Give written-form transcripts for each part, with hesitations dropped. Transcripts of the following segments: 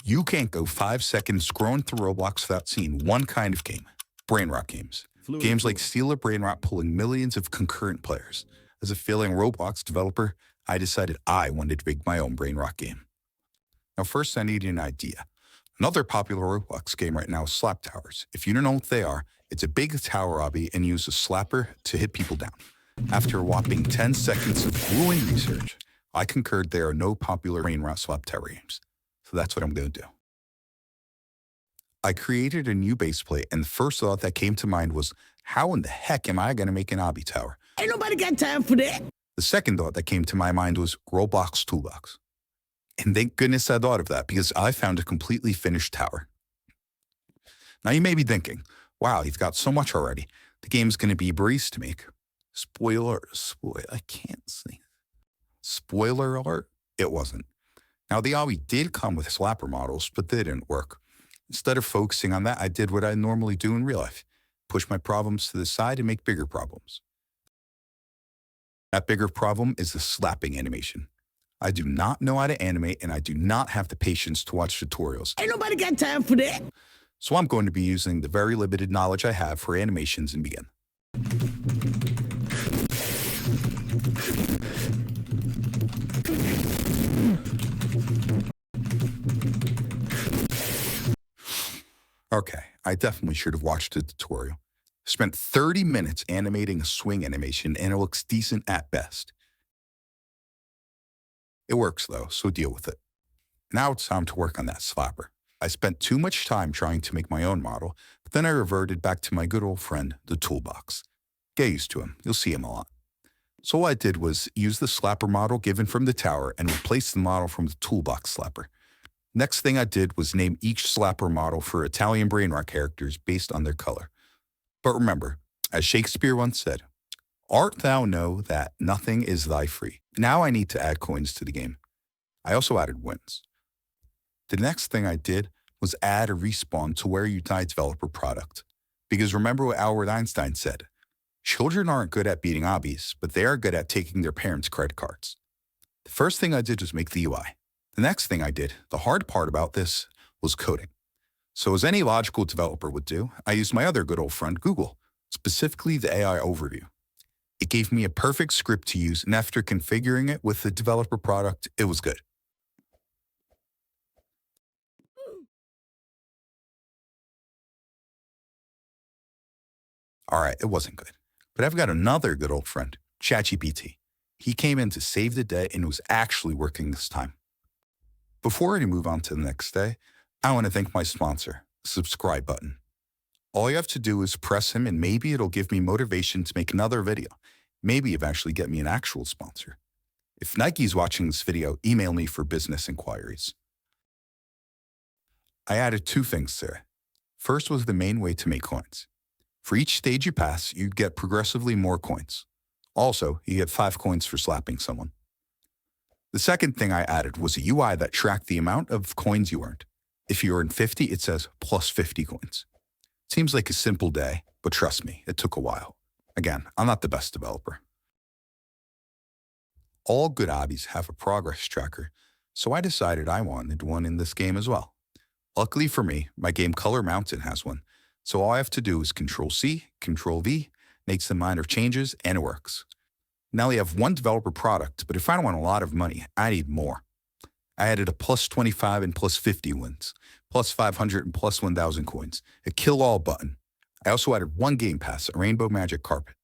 You can't go 5 seconds scrolling through Roblox without seeing one kind of game: Brainrot games. Games like steal a Brainrot pulling millions of concurrent players. As a failing Roblox developer, I decided I wanted to make my own Brainrot game. Now first I needed an idea. Another popular Roblox game right now is Slap Towers. If you don't know what they are, it's a big tower obby and use a slapper to hit people down. After a whopping 10 seconds of grueling research, I concurred there are no popular Brainrot Slap Tower games. So that's what I'm going to do. I created a new base plate, and the first thought that came to mind was, how in the heck am I going to make an obby tower? Ain't nobody got time for that. The second thought that came to my mind was Roblox Toolbox. And thank goodness I thought of that, because I found a completely finished tower. Now you may be thinking, wow, you've got so much already. The game's going to be a breeze to make. I can't say. Spoiler alert, it wasn't. Now the obby did come with slapper models, but they didn't work. Instead of focusing on that, I did what I normally do in real life: push my problems to the side and make bigger problems. That bigger problem is the slapping animation. I do not know how to animate, and I do not have the patience to watch tutorials. Ain't nobody got time for that. So I'm going to be using the very limited knowledge I have for animations and begin. Okay, I definitely should have watched the tutorial. Spent 30 minutes animating a swing animation, and it looks decent at best. It works though, so deal with it. Now it's time to work on that slapper. I spent too much time trying to make my own model, but then I reverted back to my good old friend, the toolbox. Get used to him, you'll see him a lot. So all I did was use the slapper model given from the tower and replace the model from the toolbox slapper. Next thing I did was name each slapper model for Italian Brainrot characters based on their color. But remember, as Shakespeare once said, "Art thou know that nothing is thy free." Now I need to add coins to the game. I also added wins. The next thing I did was add a respawn to where you die developer product. Because remember what Albert Einstein said, children aren't good at beating obbies, but they are good at taking their parents' credit cards. The first thing I did was make the UI. The next thing I did, the hard part about this, was coding. So as any logical developer would do, I used my other good old friend, Google, specifically the AI overview. It gave me a perfect script to use, and after configuring it with the developer product, it was good. All right, it wasn't good. But I've got another good old friend, ChatGPT. He came in to save the day and was actually working this time. Before I move on to the next day, I want to thank my sponsor, the subscribe button. All you have to do is press him, and maybe it'll give me motivation to make another video. Maybe eventually get me an actual sponsor. If Nike's watching this video, email me for business inquiries. I added 2 things there. First was the main way to make coins. For each stage you pass, you get progressively more coins. Also, you get 5 coins for slapping someone. The second thing I added was a UI that tracked the amount of coins you earned. If you earned 50, it says plus 50 coins. Seems like a simple day, but trust me, it took a while. Again, I'm not the best developer. All good obbies have a progress tracker, so I decided I wanted one in this game as well. Luckily for me, my game Color Mountain has one, so all I have to do is Control-C, Control-V, make some minor changes, and it works. Now we have one developer product, but if I don't want a lot of money, I need more. I added a plus 25 and plus 50 wins, plus 500 and plus 1,000 coins, a kill-all button. I also added 1 game pass, a rainbow magic carpet.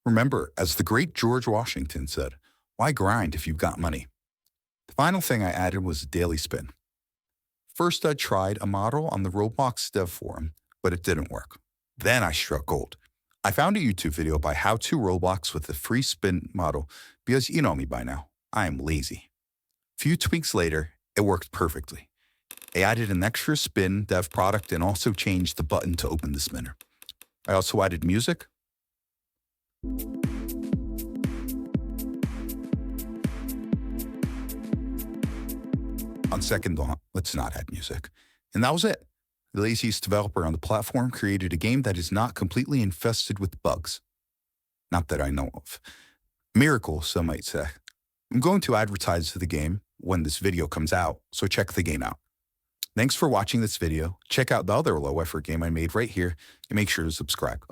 Remember, as the great George Washington said, why grind if you've got money? The final thing I added was a daily spin. First, I tried a model on the Roblox dev forum, but it didn't work. Then I struck gold. I found a YouTube video by How to Roblox with a free spin model because you know me by now, I am lazy. A few tweaks later, it worked perfectly. I added an extra spin dev product and also changed the button to open the spinner. I also added music. On second thought, let's not add music. And that was it. The laziest developer on the platform created a game that is not completely infested with bugs. Not that I know of. Miracle, some might say. I'm going to advertise the game when this video comes out, so check the game out. Thanks for watching this video. Check out the other low-effort game I made right here, and make sure to subscribe.